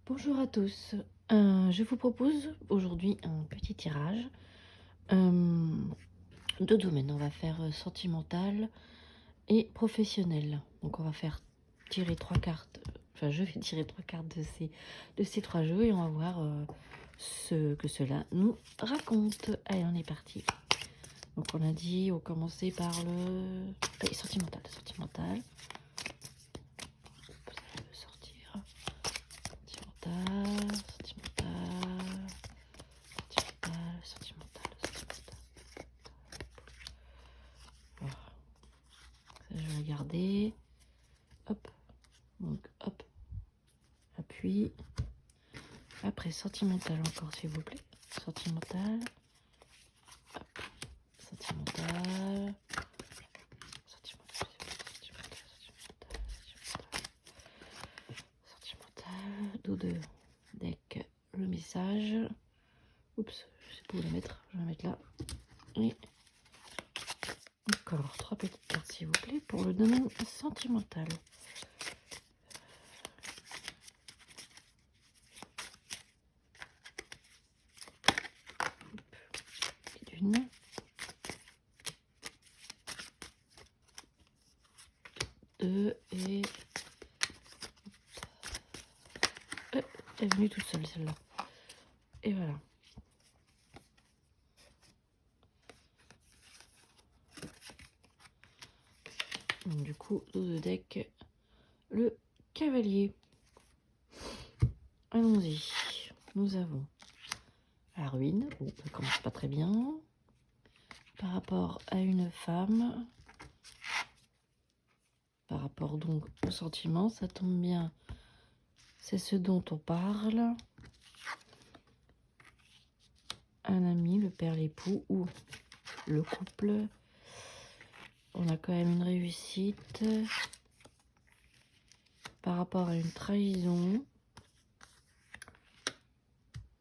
Bonjour à tous. Je vous propose aujourd'hui un petit tirage. Deux domaines. On va faire sentimental et professionnel. Donc on va faire tirer trois cartes. Enfin, je vais tirer trois cartes de ces trois jeux et on va voir ce que cela nous raconte. Allez, on est parti. Donc on a dit, on commençait par le allez, sentimental. Sentimental. Vous allez me sortir. Sentimental. Sentimental. Sentimental. Voilà. Ça, je vais garder. Hop. Donc, hop. Appui. Après, sentimental encore, s'il vous plaît. Sentimental. Hop. Sentimental. Sentimental. Sentimental. Dos de deck. Le message. Oups, je sais pas où la mettre. Je vais la mettre là. Et encore trois petites cartes, s'il vous plaît, pour le domaine sentimental. Une. Deux et... elle est venue toute seule, celle-là. Et voilà. Donc, du coup, dos de deck, le cavalier. Allons-y. Nous avons la ruine. Bon, ça commence pas très bien. Par rapport à une femme. Par rapport donc au sentiment, ça tombe bien. C'est ce dont on parle. Un ami, le père, l'époux ou le couple. On a quand même une réussite. Par rapport à une trahison.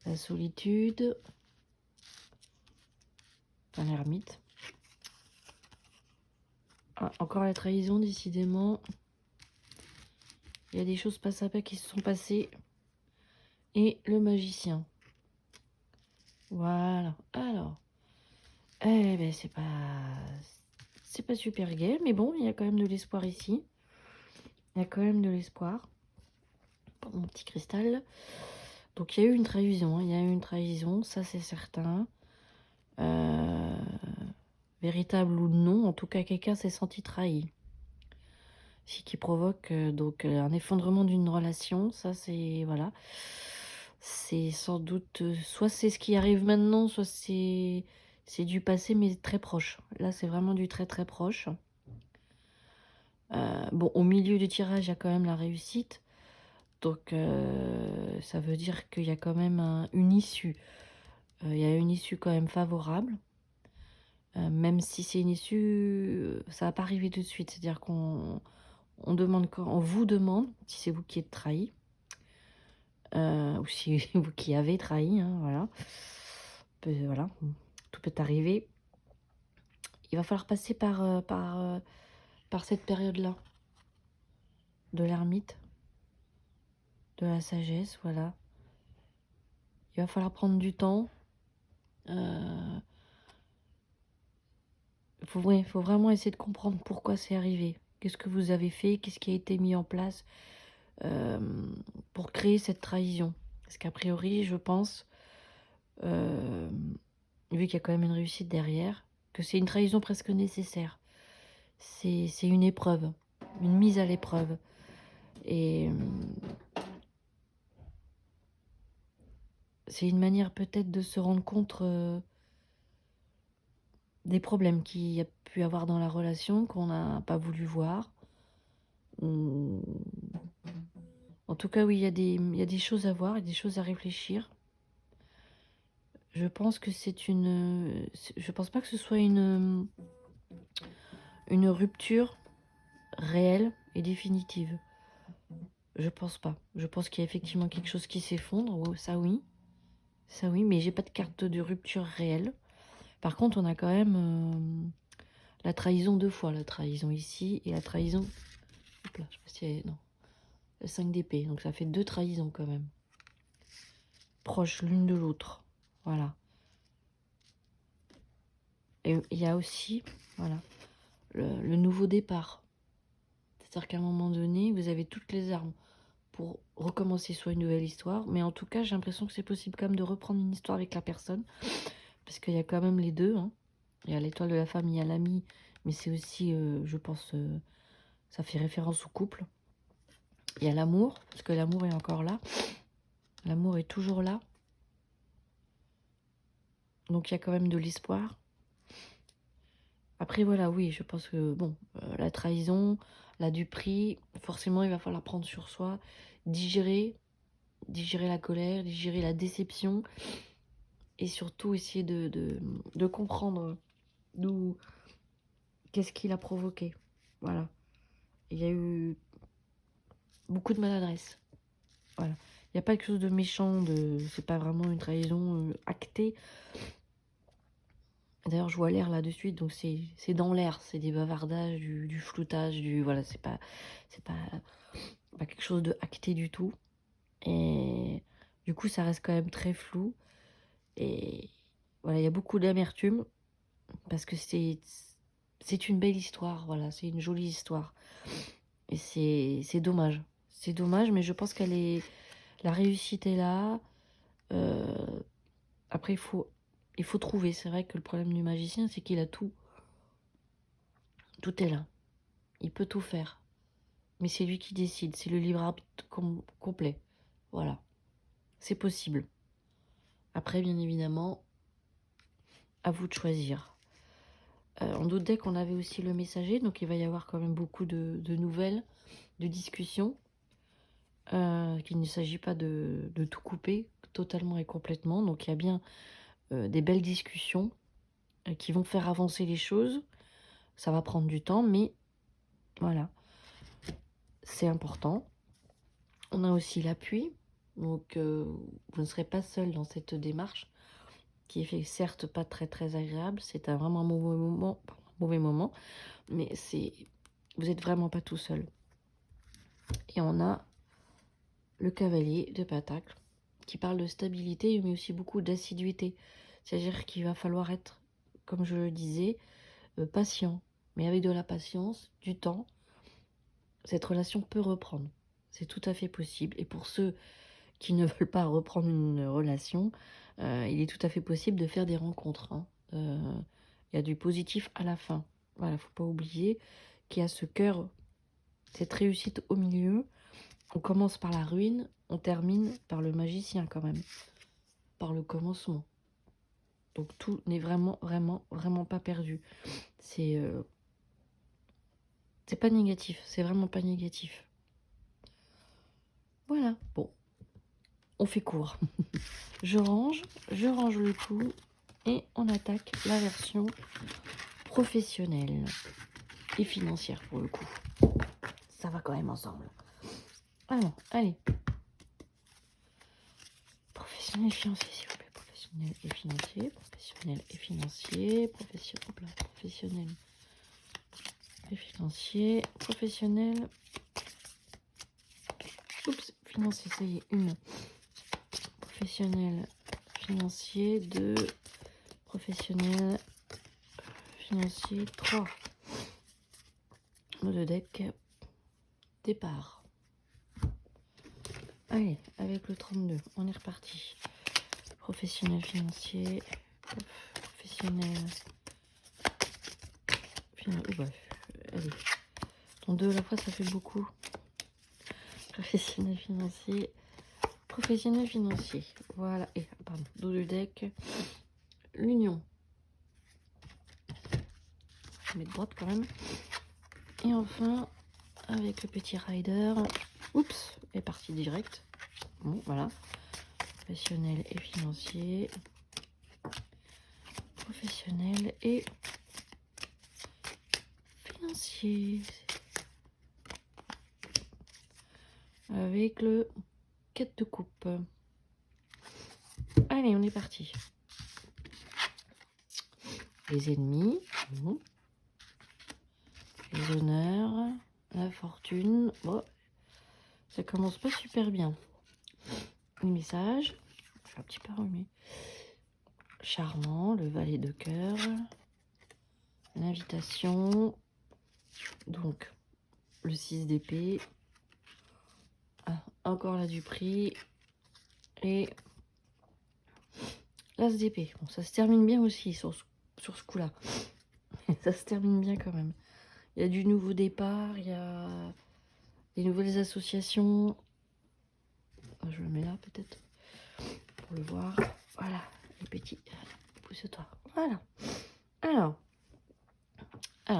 La solitude. Un ermite. Ah, encore la trahison, décidément. Il y a des choses pas sympas qui se sont passées. Et le magicien. Voilà. Alors. Eh ben, c'est pas super gai, mais bon, il y a quand même de l'espoir ici. Il y a quand même de l'espoir. Pour mon petit cristal. Donc, il y a eu une trahison. Il y a eu une trahison, ça c'est certain. Véritable ou non, en tout cas, quelqu'un s'est senti trahi. Ce qui provoque donc un effondrement d'une relation. Ça, c'est... Voilà. C'est sans doute... soit c'est ce qui arrive maintenant, soit c'est du passé, mais très proche. Là, c'est vraiment du très très proche. Bon, au milieu du tirage, il y a quand même la réussite. Donc, ça veut dire qu'il y a quand même une issue. Il y a une issue quand même favorable. Même si c'est une issue, ça va pas arriver tout de suite. C'est-à-dire qu'on demande, on vous demande, si c'est vous qui êtes trahi, ou si vous qui avez trahi, hein, voilà. Voilà, tout peut arriver. Il va falloir passer par cette période-là, de l'ermite, de la sagesse, voilà. Il va falloir prendre du temps. Faut vraiment essayer de comprendre pourquoi c'est arrivé. Qu'est-ce que vous avez fait? Qu'est-ce qui a été mis en place pour créer cette trahison? Parce qu'a priori, je pense, vu qu'il y a quand même une réussite derrière, que c'est une trahison presque nécessaire. C'est une épreuve, une mise à l'épreuve. Et c'est une manière peut-être de se rendre compte des problèmes qu'il y a pu avoir dans la relation, qu'on n'a pas voulu voir. En tout cas, oui, il y a des choses à voir et des choses à réfléchir. Je pense que je pense pas que ce soit une rupture réelle et définitive. Je pense pas. Je pense qu'il y a effectivement quelque chose qui s'effondre. Oh, ça oui. Ça oui, mais j'ai pas de carte de rupture réelle. Par contre, on a quand même la trahison deux fois. La trahison ici et la trahison... Hop là, je sais pas si elle... Non. Le 5 d'épée. Donc ça fait deux trahisons quand même. proches l'une de l'autre. Voilà. Et il y a aussi, voilà, le nouveau départ. C'est-à-dire qu'à un moment donné, vous avez toutes les armes pour recommencer soit une nouvelle histoire, mais en tout cas, j'ai l'impression que c'est possible quand même de reprendre une histoire avec la personne, parce qu'il y a quand même les deux, hein. Il y a l'étoile de la femme, il y a l'ami, mais c'est aussi, je pense, ça fait référence au couple. Il y a l'amour, parce que l'amour est encore là. L'amour est toujours là. Donc il y a quand même de l'espoir. Après, voilà, oui, je pense que, bon, la trahison, la duperie, forcément, il va falloir prendre sur soi, digérer la colère, digérer la déception, et surtout essayer de comprendre d'où, qu'est-ce qui l'a provoqué. Voilà. Il y a eu beaucoup de maladresse. Voilà. Il n'y a pas quelque chose de méchant, c'est pas vraiment une trahison actée. D'ailleurs, je vois l'air là-dessus, donc c'est dans l'air, c'est des bavardages, du floutage, voilà, c'est pas quelque chose de acté du tout. Et du coup, ça reste quand même très flou. Et voilà, il y a beaucoup d'amertume parce que c'est une belle histoire, voilà, c'est une jolie histoire. Et c'est dommage. C'est dommage, mais je pense la réussite est là. Euh, Après, il faut trouver. C'est vrai que le problème du magicien, c'est qu'il a tout. Tout est là. Il peut tout faire. Mais c'est lui qui décide. C'est le libre arbitre complet. Voilà. C'est possible. Après, bien évidemment, à vous de choisir. En d'autres decks, on avait aussi le messager. Donc, il va y avoir quand même beaucoup de nouvelles, de discussions. Qu'il ne s'agit pas de tout couper totalement et complètement. Donc, il y a bien des belles discussions qui vont faire avancer les choses. Ça va prendre du temps, mais voilà. C'est important. On a aussi l'appui. Donc, vous ne serez pas seul dans cette démarche qui est certes pas très très agréable. C'est vraiment un mauvais moment, mais vous n'êtes vraiment pas tout seul. Et on a le cavalier de Pentacle qui parle de stabilité, mais aussi beaucoup d'assiduité. C'est-à-dire qu'il va falloir être, comme je le disais, patient. Mais avec de la patience, du temps, cette relation peut reprendre. C'est tout à fait possible. Et pour ceux qui ne veulent pas reprendre une relation, il est tout à fait possible de faire des rencontres. Hein. Il y a du positif à la fin. Voilà, faut pas oublier qu'il y a ce cœur, cette réussite au milieu. On commence par la ruine, on termine par le magicien quand même, par le commencement. Donc tout n'est vraiment pas perdu. C'est pas négatif, c'est vraiment pas négatif. Voilà, bon, on fait court. je range le tout et on attaque la version professionnelle et financière pour le coup. Ça va quand même ensemble. Alors, allez. Professionnel et financier, s'il vous plaît. Professionnel et financier, professionnel et financier, professionnel et financier, professionnel. Oups, financier, ça y est, une. Professionnel, financier, 2. Professionnel, financier, 3. Le deck, départ. Allez, avec le 32, on est reparti. Professionnel financier, professionnel allez. En 2 à la fois, ça fait beaucoup. Professionnel financier, professionnel financier. Voilà, et pardon, dos du deck, l'union. Je mets de droite quand même. Et enfin, avec le petit rider, oups, est parti direct. Bon, voilà. Professionnel et financier. Professionnel et financier. Avec le 4 de coupe. Allez, on est parti. Les ennemis. Bon. Les honneurs. La fortune. Bon, ça commence pas super bien. Les messages. un petit peu remué. Charmant, le valet de cœur. L'invitation. Donc, le 6 d'épée. Ah, encore la du prix. Et l'as d'épée. Bon, ça se termine bien aussi sur ce coup-là. Ça se termine bien quand même. Il y a du nouveau départ, il y a des nouvelles associations. Je le mets là peut-être pour le voir. Voilà, les petits. Pousse-toi. Voilà. Alors,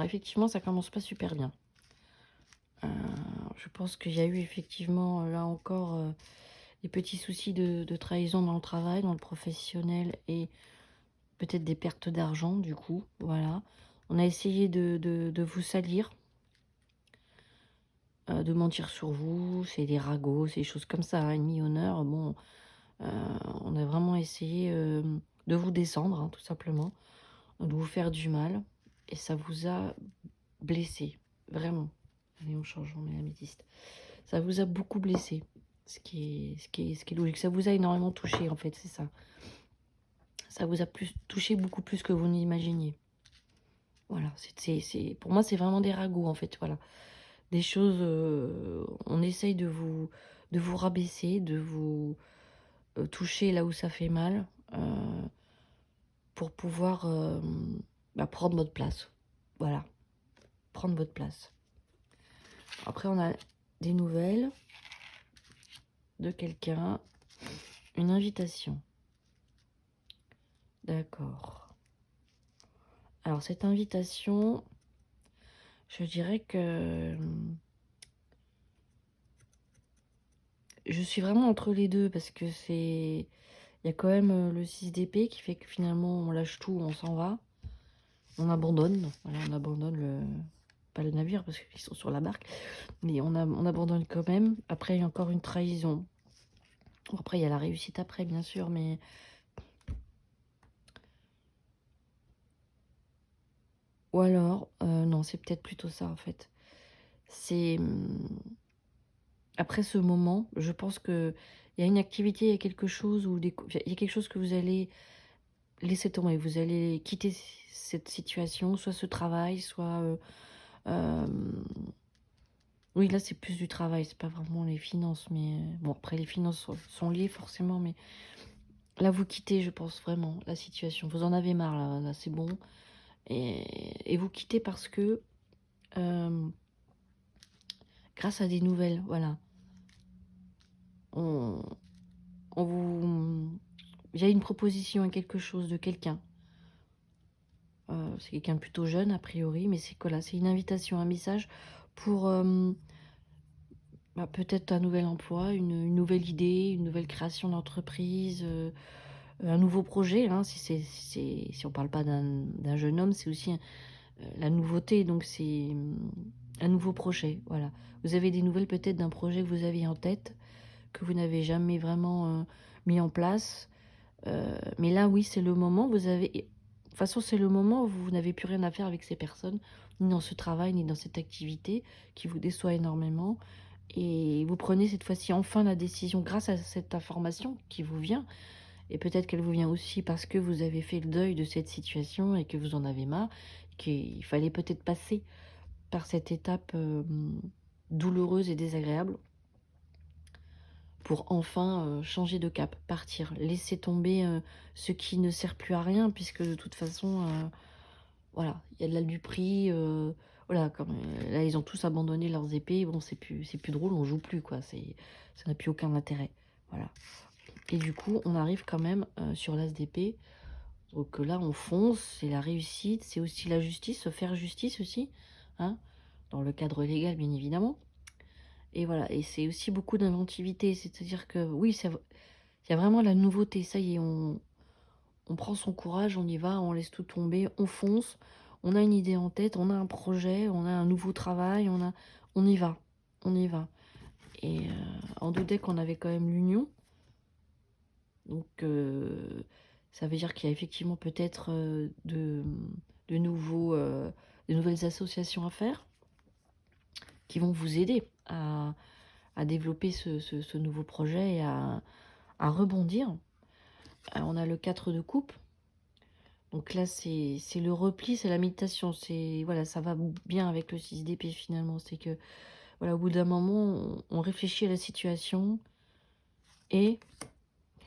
effectivement, ça commence pas super bien. Je pense qu'il y a eu effectivement, là encore, des petits soucis de trahison dans le travail, dans le professionnel et peut-être des pertes d'argent, du coup. Voilà. On a essayé de vous salir, de mentir sur vous, c'est des ragots, c'est des choses comme ça, hein, ennemi honneur. Bon, on a vraiment essayé de vous descendre, hein, tout simplement, de vous faire du mal. Et ça vous a blessé, vraiment. Allez, on change, on met l'améthyste. Ça vous a beaucoup blessé, ce qui est logique. Ça vous a énormément touché, en fait, c'est ça. Ça vous a touché beaucoup plus que vous n'imaginiez. Voilà, pour moi, c'est vraiment des ragots, en fait, voilà. Des choses, on essaye de vous rabaisser, de vous toucher là où ça fait mal, pour pouvoir prendre votre place. Voilà, prendre votre place. Après, on a des nouvelles de quelqu'un, une invitation. D'accord. Alors, cette invitation, je dirais que je suis vraiment entre les deux parce que il y a quand même le 6 d'épée qui fait que finalement on lâche tout, on s'en va, on abandonne, voilà, on abandonne pas le navire parce qu'ils sont sur la barque, mais on abandonne quand même. Après, il y a encore une trahison. Bon, après, il y a la réussite après, bien sûr, mais ou alors, non, c'est peut-être plutôt ça en fait. C'est après ce moment, je pense que il y a une activité, il y a quelque chose il y a quelque chose que vous allez laisser tomber. Vous allez quitter cette situation, soit ce travail, soit oui, là c'est plus du travail, c'est pas vraiment les finances, mais bon, après les finances sont liées forcément, mais là vous quittez, je pense vraiment la situation. Vous en avez marre là c'est bon, et vous quittez parce que grâce à des nouvelles, voilà. On, il y a une proposition à quelque chose de quelqu'un. C'est quelqu'un de plutôt jeune a priori, mais c'est quoi là? C'est une invitation, un message pour peut-être un nouvel emploi, une nouvelle idée, une nouvelle création d'entreprise, un nouveau projet. Hein, si on parle pas d'un jeune homme, c'est aussi la nouveauté. Donc c'est un nouveau projet. Voilà. Vous avez des nouvelles peut-être d'un projet que vous aviez en tête, que vous n'avez jamais vraiment mis en place. Mais là, oui, c'est le moment. De toute façon, c'est le moment où vous n'avez plus rien à faire avec ces personnes, ni dans ce travail, ni dans cette activité qui vous déçoit énormément. Et vous prenez cette fois-ci enfin la décision grâce à cette information qui vous vient. Et peut-être qu'elle vous vient aussi parce que vous avez fait le deuil de cette situation et que vous en avez marre, qu'il fallait peut-être passer par cette étape douloureuse et désagréable pour enfin changer de cap, partir, laisser tomber ce qui ne sert plus à rien, puisque de toute façon, voilà, il y a de la du prix, voilà, comme là ils ont tous abandonné leurs épées, bon c'est plus drôle, on joue plus quoi, ça n'a plus aucun intérêt, voilà. Et du coup, on arrive quand même sur l'as d'épée, donc là on fonce, c'est la réussite, c'est aussi la justice, se faire justice aussi, hein, dans le cadre légal bien évidemment. Et voilà, et c'est aussi beaucoup d'inventivité, c'est-à-dire que oui, il y a vraiment la nouveauté, ça y est, on prend son courage, on y va, on laisse tout tomber, on fonce, on a une idée en tête, on a un projet, on a un nouveau travail, on y va, on y va. Et on doutait qu'on avait quand même l'union, donc ça veut dire qu'il y a effectivement peut-être de nouvelles associations à faire qui vont vous aider à développer ce nouveau projet et à rebondir. On a le 4 de coupe. Donc là, c'est le repli, c'est la méditation. Voilà, ça va bien avec le 6 d'épée finalement. C'est que, voilà, au bout d'un moment, on réfléchit à la situation et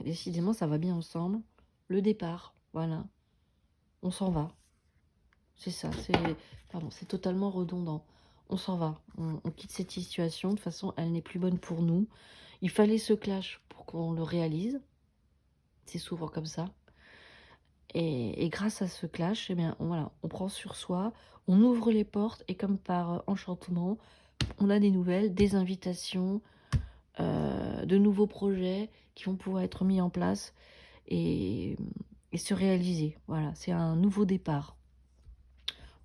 décidément, ça va bien ensemble. Le départ, voilà, on s'en va. C'est ça, c'est totalement redondant. On s'en va, on quitte cette situation. De toute façon, elle n'est plus bonne pour nous. Il fallait ce clash pour qu'on le réalise. C'est souvent comme ça. Et grâce à ce clash, eh bien, voilà, on prend sur soi, on ouvre les portes et comme par enchantement, on a des nouvelles, des invitations, de nouveaux projets qui vont pouvoir être mis en place et, et se réaliser. Voilà, c'est un nouveau départ.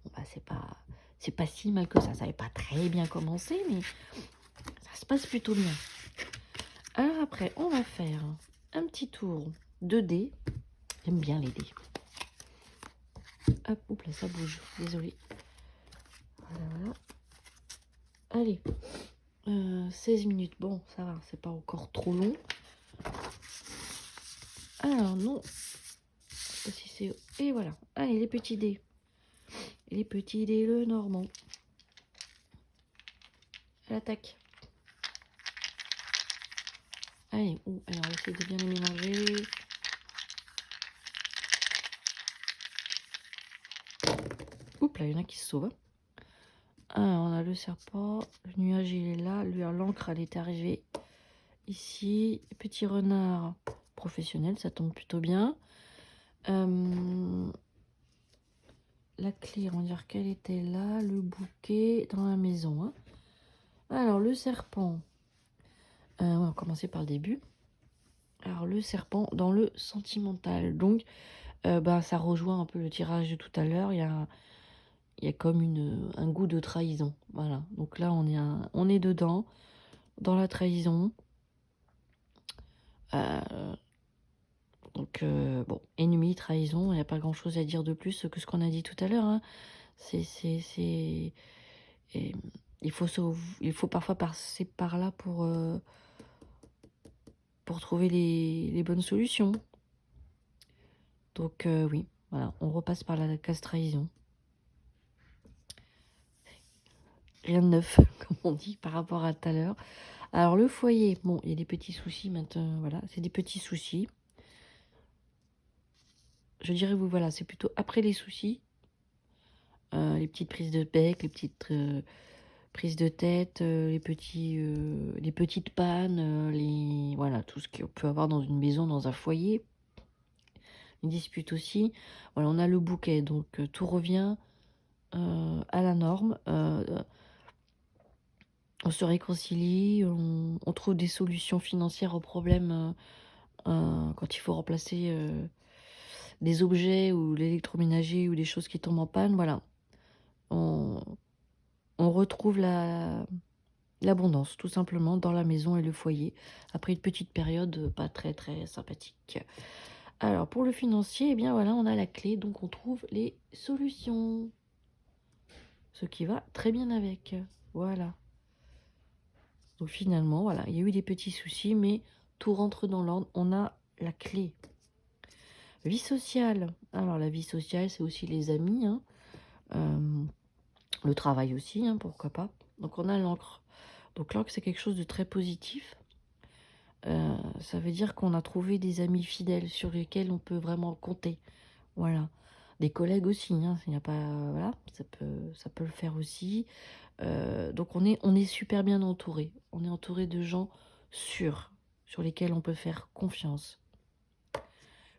Bon, bah, c'est pas si mal que ça. Ça n'avait pas très bien commencé, mais ça se passe plutôt bien. Alors après, on va faire un petit tour de dés. J'aime bien les dés. Hop, oups là, ça bouge. Désolée. Voilà. Allez, 16 minutes. Bon, ça va, c'est pas encore trop long. Alors, non. Je sais pas si c'est... Et voilà. Allez, les petits dés. Les petits dés, le normand. L'attaque. Allez, allez, on va essayer de bien les mélanger. Oups, là, il y en a qui se sauvent. Alors, on a le serpent. Le nuage, il est là. L'encre, elle est arrivée ici. Petit renard professionnel, ça tombe plutôt bien. La clé, on va dire qu'elle était là. Le bouquet dans la maison. Hein. Alors, le serpent. On va commencer par le début. Alors, le serpent dans le sentimental. Donc, ça rejoint un peu le tirage de tout à l'heure. Il y a comme un goût de trahison. Voilà. Donc là, on est dedans, dans la trahison. Bon, ennemi, trahison, il n'y a pas grand-chose à dire de plus que ce qu'on a dit tout à l'heure. Hein. Et il faut parfois passer par là pour trouver les bonnes solutions. Donc oui, voilà, on repasse par la case trahison. Rien de neuf, comme on dit, par rapport à tout à l'heure. Alors le foyer, bon, il y a des petits soucis maintenant, voilà, c'est des petits soucis. Je dirais, vous, voilà, c'est plutôt après les soucis, les petites prises de bec, les petites prises de tête, les petites pannes, voilà, tout ce qu'on peut avoir dans une maison, dans un foyer. Une dispute aussi. Voilà, on a le bouquet, donc tout revient à la norme. On se réconcilie, on trouve des solutions financières aux problèmes quand il faut remplacer des objets ou l'électroménager ou des choses qui tombent en panne. Voilà, on retrouve l'abondance tout simplement dans la maison et le foyer après une petite période pas très très sympathique. Alors pour le financier, eh bien voilà, on a la clé, donc on trouve les solutions. Ce qui va très bien avec. Voilà. Donc finalement, voilà, il y a eu des petits soucis, mais tout rentre dans l'ordre. On a la clé. Vie sociale. Alors la vie sociale, c'est aussi les amis. Hein. Le travail aussi, hein, pourquoi pas. Donc on a l'encre. Donc l'encre, c'est quelque chose de très positif. Ça veut dire qu'on a trouvé des amis fidèles sur lesquels on peut vraiment compter. Voilà. Des collègues aussi, hein, il n'y a pas, voilà, ça peut le faire aussi. Donc on est super bien entouré. On est entouré de gens sûrs, sur lesquels on peut faire confiance.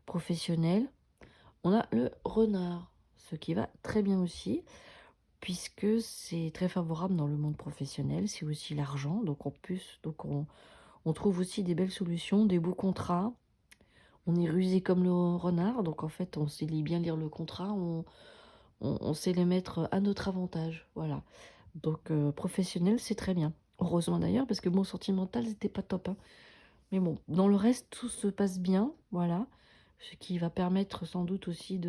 Professionnel, on a le renard, ce qui va très bien aussi, puisque c'est très favorable dans le monde professionnel. C'est aussi l'argent, donc en plus, on trouve aussi des belles solutions, des beaux contrats. On est rusé comme le renard, donc en fait, on sait bien lire le contrat, on sait les mettre à notre avantage. Voilà. Donc, professionnel, c'est très bien. Heureusement d'ailleurs, parce que bon, sentimental, c'était pas top. Hein. Mais bon, dans le reste, tout se passe bien. Voilà. Ce qui va permettre sans doute aussi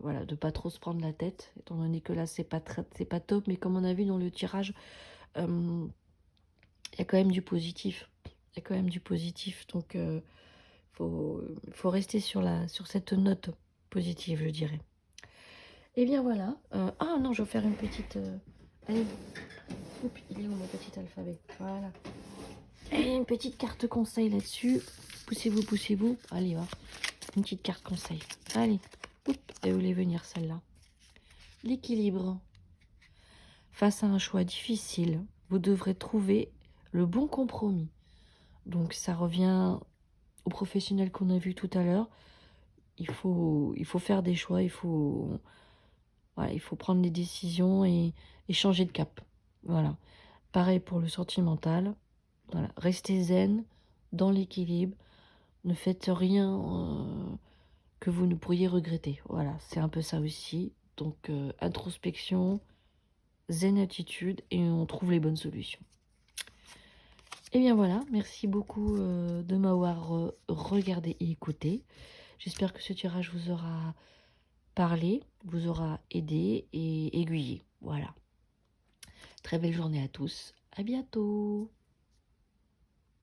voilà, de pas trop se prendre la tête, étant donné que là, c'est pas top. Mais comme on a vu dans le tirage, il y a quand même du positif. Il y a quand même du positif. Donc, faut rester sur cette note positive, je dirais. Et bien voilà. Ah non, je vais faire une petite... allez, oups, il est où mon petit alphabet? Voilà. Et une petite carte conseil là-dessus. Poussez-vous, poussez-vous. Allez, va. Une petite carte conseil. Allez. Oups, elle voulait venir celle-là. L'équilibre. Face à un choix difficile, vous devrez trouver le bon compromis. Donc ça revient au professionnel qu'on a vu tout à l'heure. Il faut faire des choix, voilà, il faut prendre des décisions et changer de cap. Voilà. Pareil pour le sentimental. Voilà. Restez zen, dans l'équilibre. Ne faites rien que vous ne pourriez regretter. Voilà, c'est un peu ça aussi. Donc, introspection, zen attitude, et on trouve les bonnes solutions. Et bien voilà, merci beaucoup de m'avoir regardé et écouté. J'espère que ce tirage vous aura parlé, vous aura aidé et aiguillé. Voilà. Très belle journée à tous. À bientôt.